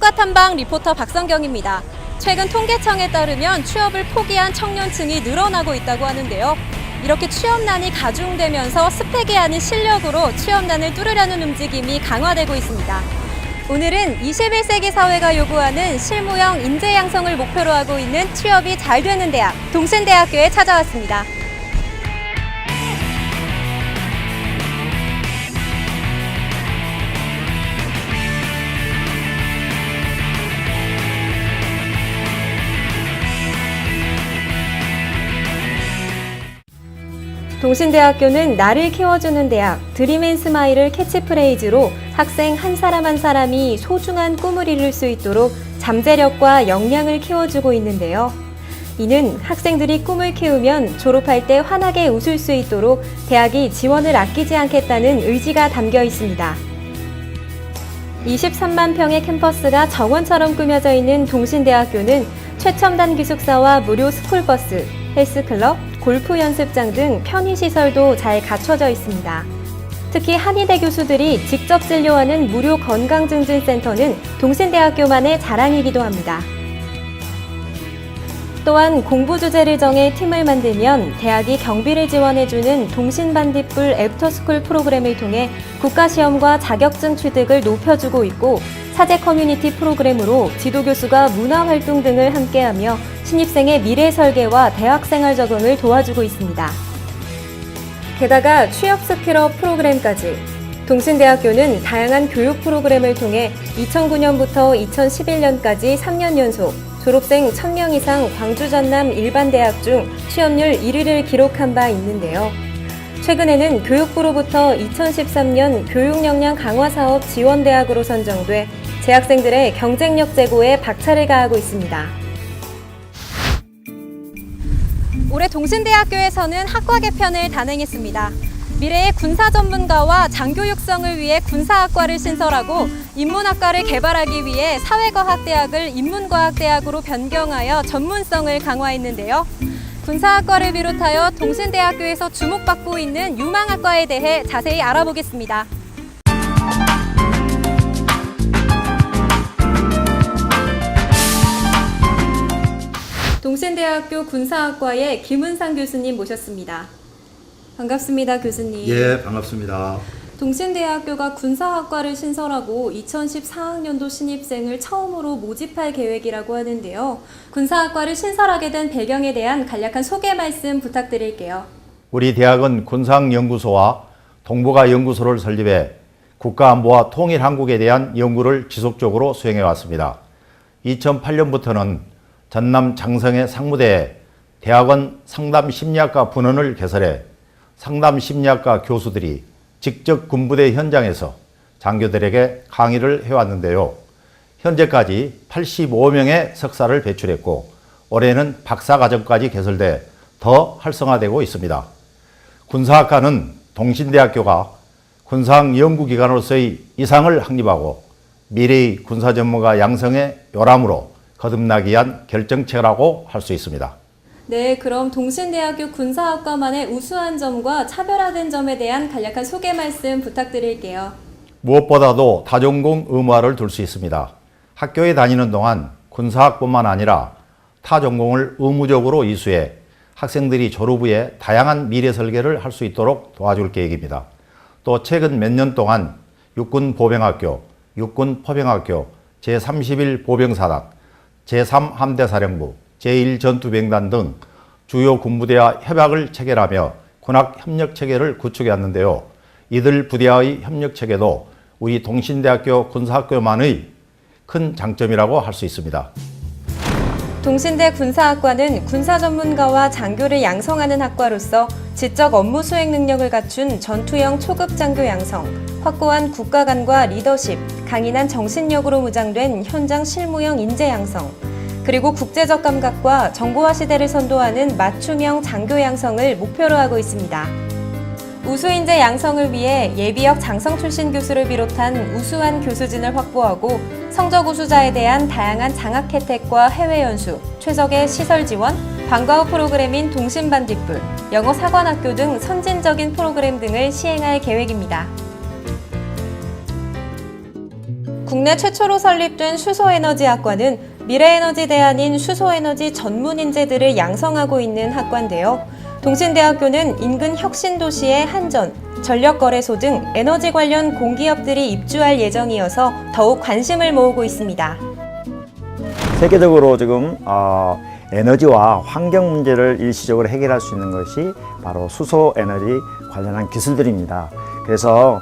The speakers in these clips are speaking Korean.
교과탐방 리포터 박성경입니다. 최근 통계청에 따르면 취업을 포기한 청년층이 늘어나고 있다고 하는데요. 이렇게 취업난이 가중되면서 스펙이 아닌 실력으로 취업난을 뚫으려는 움직임이 강화되고 있습니다. 오늘은 21세기 사회가 요구하는 실무형 인재 양성을 목표로 하고 있는 취업이 잘 되는 대학, 동신대학교에 찾아왔습니다. 동신대학교는 나를 키워주는 대학, 드림앤스마일을 캐치프레이즈로 학생 한 사람 한 사람이 소중한 꿈을 이룰 수 있도록 잠재력과 역량을 키워주고 있는데요. 이는 학생들이 꿈을 키우면 졸업할 때 환하게 웃을 수 있도록 대학이 지원을 아끼지 않겠다는 의지가 담겨 있습니다. 23만 평의 캠퍼스가 정원처럼 꾸며져 있는 동신대학교는 최첨단 기숙사와 무료 스쿨버스, 헬스클럽, 골프 연습장 등 편의시설도 잘 갖춰져 있습니다. 특히 한의대 교수들이 직접 진료하는 무료 건강증진센터는 동신대학교만의 자랑이기도 합니다. 또한 공부 주제를 정해 팀을 만들면 대학이 경비를 지원해주는 동신반딧불 애프터스쿨 프로그램을 통해 국가시험과 자격증 취득을 높여주고 있고, 사제 커뮤니티 프로그램으로 지도교수가 문화활동 등을 함께하며 신입생의 미래 설계와 대학생활 적응을 도와주고 있습니다. 게다가 취업 스킬업 프로그램까지. 동신대학교는 다양한 교육 프로그램을 통해 2009년부터 2011년까지 3년 연속 졸업생 1000명 이상 광주 전남 일반대학 중 취업률 1위를 기록한 바 있는데요. 최근에는 교육부로부터 2013년 교육역량 강화사업 지원대학으로 선정돼 재학생들의 경쟁력 제고에 박차를 가하고 있습니다. 올해 동신대학교에서는 학과 개편을 단행했습니다. 미래의 군사 전문가와 장교 육성을 위해 군사학과를 신설하고 인문학과를 개발하기 위해 사회과학대학을 인문과학대학으로 변경하여 전문성을 강화했는데요. 군사학과를 비롯하여 동신대학교에서 주목받고 있는 유망학과에 대해 자세히 알아보겠습니다. 동신대학교 군사학과의 김은상 교수님 모셨습니다. 반갑습니다, 교수님. 예, 반갑습니다. 동신대학교가 군사학과를 신설하고 2014학년도 신입생을 처음으로 모집할 계획이라고 하는데요. 군사학과를 신설하게 된 배경에 대한 간략한 소개 말씀 부탁드릴게요. 우리 대학은 군사학연구소와 동북아연구소를 설립해 국가안보와 통일한국에 대한 연구를 지속적으로 수행해 왔습니다. 2008년부터는 전남 장성의 상무대에 대학원 상담심리학과 분원을 개설해 상담심리학과 교수들이 직접 군부대 현장에서 장교들에게 강의를 해왔는데요. 현재까지 85명의 석사를 배출했고 올해는 박사과정까지 개설돼 더 활성화되고 있습니다. 군사학과는 동신대학교가 군사학 연구기관으로서의 이상을 확립하고 미래의 군사전문가 양성의 요람으로 거듭나기 위한 결정체라고 할 수 있습니다. 네, 그럼 동신대학교 군사학과만의 우수한 점과 차별화된 점에 대한 간략한 소개 말씀 부탁드릴게요. 무엇보다도 다전공 의무화를 둘 수 있습니다. 학교에 다니는 동안 군사학뿐만 아니라 타 전공을 의무적으로 이수해 학생들이 졸업 후에 다양한 미래 설계를 할 수 있도록 도와줄 계획입니다. 또 최근 몇 년 동안 육군보병학교, 육군포병학교, 제31보병사단, 제3함대사령부, 제1전투병단 등 주요 군부대와 협약을 체결하며 군학협력체계를 구축해 왔는데요. 이들 부대와의 협력체계도 우리 동신대학교 군사학교만의 큰 장점이라고 할 수 있습니다. 동신대 군사학과는 군사전문가와 장교를 양성하는 학과로서 지적 업무 수행 능력을 갖춘 전투형 초급 장교 양성, 확고한 국가관과 리더십, 강인한 정신력으로 무장된 현장 실무형 인재 양성, 그리고 국제적 감각과 정보화 시대를 선도하는 맞춤형 장교 양성을 목표로 하고 있습니다. 우수인재 양성을 위해 예비역 장성 출신 교수를 비롯한 우수한 교수진을 확보하고 성적 우수자에 대한 다양한 장학 혜택과 해외 연수, 최적의 시설 지원, 방과 후 프로그램인 동신반딧불, 영어 사관학교 등 선진적인 프로그램 등을 시행할 계획입니다. 국내 최초로 설립된 수소에너지학과는 미래에너지 대안인 수소에너지 전문 인재들을 양성하고 있는 학과인데요. 동신대학교는 인근 혁신도시의 한전, 전력거래소 등 에너지 관련 공기업들이 입주할 예정이어서 더욱 관심을 모으고 있습니다. 세계적으로 지금 에너지와 환경 문제를 일시적으로 해결할 수 있는 것이 바로 수소 에너지 관련한 기술들입니다. 그래서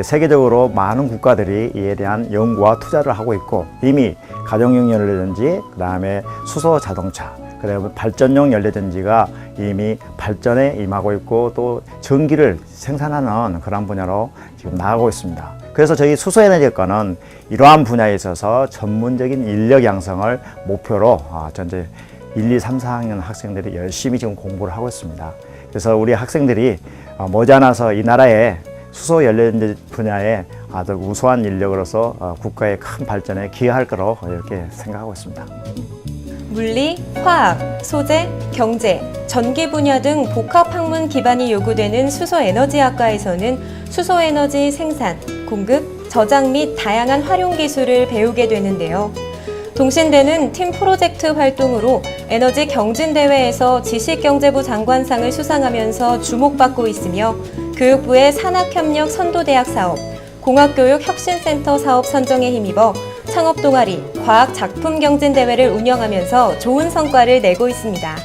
세계적으로 많은 국가들이 이에 대한 연구와 투자를 하고 있고 이미 가정용 연료전지, 그다음에 수소 자동차, 그다음에 발전용 연료전지가 이미 발전에 임하고 있고 또 전기를 생산하는 그런 분야로 지금 나가고 있습니다. 그래서 저희 수소에너지학과는 이러한 분야에 있어서 전문적인 인력 양성을 목표로 전체 1, 2, 3, 4학년 학생들이 열심히 지금 공부를 하고 있습니다. 그래서 우리 학생들이 머지않아서 이 나라의 수소 연료전지 분야에 아주 우수한 인력으로서 국가의 큰 발전에 기여할 거로 이렇게 생각하고 있습니다. 물리, 화학, 소재, 경제, 전기 분야 등 복합 학문 기반이 요구되는 수소에너지학과에서는 수소에너지 생산, 공급, 저장 및 다양한 활용 기술을 배우게 되는데요. 동신대는 팀 프로젝트 활동으로 에너지 경진대회에서 지식경제부 장관상을 수상하면서 주목받고 있으며 교육부의 산학협력 선도대학 사업, 공학교육혁신센터 사업 선정에 힘입어 창업동아리, 과학작품경진대회를 운영하면서 좋은 성과를 내고 있습니다.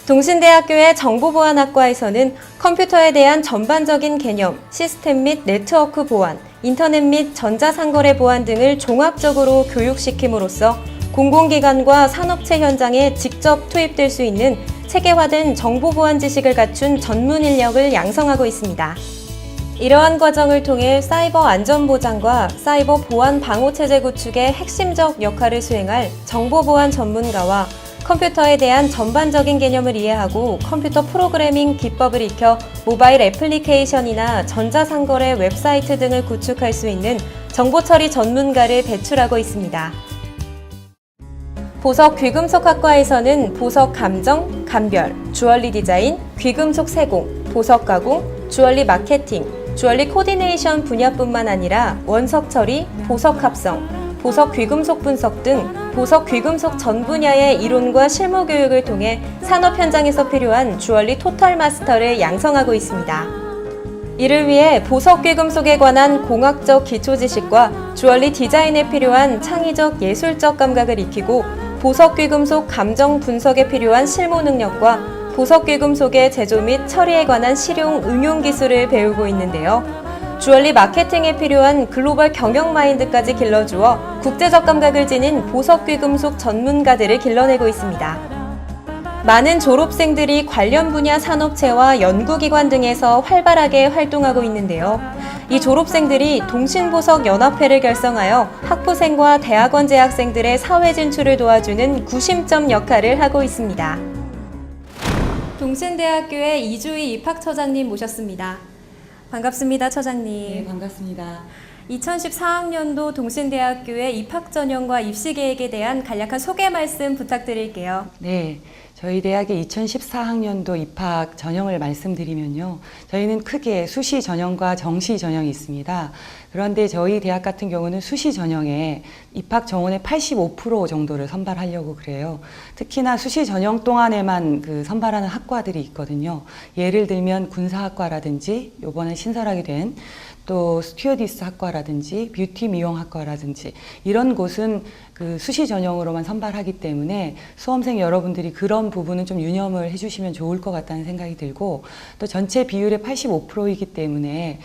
동신대학교의 정보보안학과에서는 컴퓨터에 대한 전반적인 개념, 시스템 및 네트워크 보안, 인터넷 및 전자상거래 보안 등을 종합적으로 교육시킴으로써 공공기관과 산업체 현장에 직접 투입될 수 있는 체계화된 정보보안 지식을 갖춘 전문 인력을 양성하고 있습니다. 이러한 과정을 통해 사이버 안전보장과 사이버 보안 방어체제 구축의 핵심적 역할을 수행할 정보보안 전문가와 컴퓨터에 대한 전반적인 개념을 이해하고 컴퓨터 프로그래밍 기법을 익혀 모바일 애플리케이션이나 전자상거래 웹사이트 등을 구축할 수 있는 정보처리 전문가를 배출하고 있습니다. 보석 귀금속학과에서는 보석 감정, 감별, 주얼리 디자인, 귀금속 세공, 보석 가공, 주얼리 마케팅, 주얼리 코디네이션 분야뿐만 아니라 원석 처리, 보석 합성, 보석 귀금속 분석 등 보석 귀금속 전 분야의 이론과 실무 교육을 통해 산업 현장에서 필요한 주얼리 토탈 마스터를 양성하고 있습니다. 이를 위해 보석 귀금속에 관한 공학적 기초 지식과 주얼리 디자인에 필요한 창의적 예술적 감각을 익히고 보석 귀금속 감정 분석에 필요한 실무 능력과 보석 귀금속의 제조 및 처리에 관한 실용 응용 기술을 배우고 있는데요. 주얼리 마케팅에 필요한 글로벌 경영 마인드까지 길러주어 국제적 감각을 지닌 보석 귀금속 전문가들을 길러내고 있습니다. 많은 졸업생들이 관련 분야 산업체와 연구기관 등에서 활발하게 활동하고 있는데요. 이 졸업생들이 동신보석연합회를 결성하여 학부생과 대학원 재학생들의 사회 진출을 도와주는 구심점 역할을 하고 있습니다. 동신대학교의 이주희 입학처장님 모셨습니다. 반갑습니다, 처장님. 네, 반갑습니다. 2014학년도 동신대학교의 입학 전형과 입시 계획에 대한 간략한 소개 말씀 부탁드릴게요. 네, 저희 대학의 2014학년도 입학 전형을 말씀드리면요. 저희는 크게 수시 전형과 정시 전형이 있습니다. 그런데 저희 대학 같은 경우는 수시 전형에 입학 정원의 85% 정도를 선발하려고 그래요. 특히나 수시 전형 동안에만 선발하는 학과들이 있거든요. 예를 들면 군사학과라든지 요번에 신설하게 된 또 스튜어디스 학과라든지 뷰티 미용 학과라든지 이런 곳은 수시 전형으로만 선발하기 때문에 수험생 여러분들이 그런 부분은 좀 유념을 해주시면 좋을 것 같다는 생각이 들고 또 전체 비율의 85%이기 때문에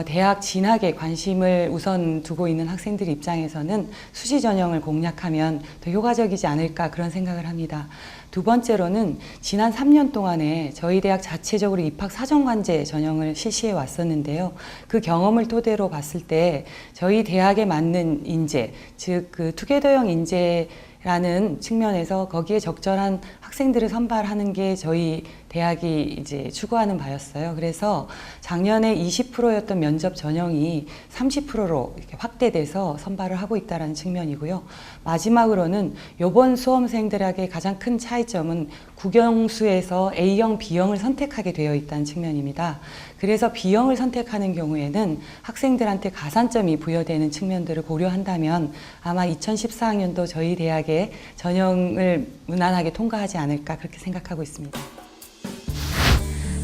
대학 진학에 관심을 우선 두고 있는 학생들 입장에서는 수시 전형을 공략하면 더 효과적이지 않을까 그런 생각을 합니다. 두 번째로는 지난 3년 동안에 저희 대학 자체적으로 입학 사정관제 전형을 실시해 왔었는데요. 그 경험을 토대로 봤을 때 저희 대학에 맞는 인재, 즉 투게더형 인재라는 측면에서 거기에 적절한 학생들을 선발하는 게 저희 대학이 이제 추구하는 바였어요. 그래서 작년에 20%였던 면접 전형이 30%로 이렇게 확대돼서 선발을 하고 있다는 측면이고요. 마지막으로는 이번 수험생들에게 가장 큰 차이점은 국영수에서 A형, B형을 선택하게 되어 있다는 측면입니다. 그래서 B형을 선택하는 경우에는 학생들한테 가산점이 부여되는 측면들을 고려한다면 아마 2014학년도 저희 대학의 전형을 무난하게 통과하지 않을까 그렇게 생각하고 있습니다.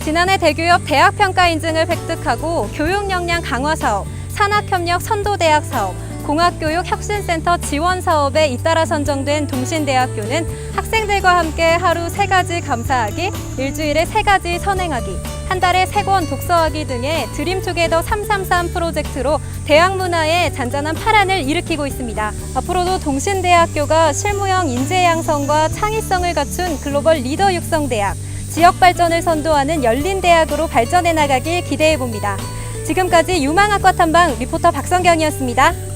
지난해 대교협 대학평가 인증을 획득하고 교육 역량 강화 사업, 산학협력 선도대학 사업, 공학교육 혁신센터 지원 사업에 잇따라 선정된 동신대학교는 학생들과 함께 하루 3가지 감사하기, 일주일에 3가지 선행하기, 한 달에 3권 독서하기 등의 드림투게더 333 프로젝트로 대학 문화에 잔잔한 파란을 일으키고 있습니다. 앞으로도 동신대학교가 실무형 인재 양성과 창의성을 갖춘 글로벌 리더 육성 대학, 지역 발전을 선도하는 열린 대학으로 발전해 나가길 기대해 봅니다. 지금까지 유망학과 탐방 리포터 박성경이었습니다.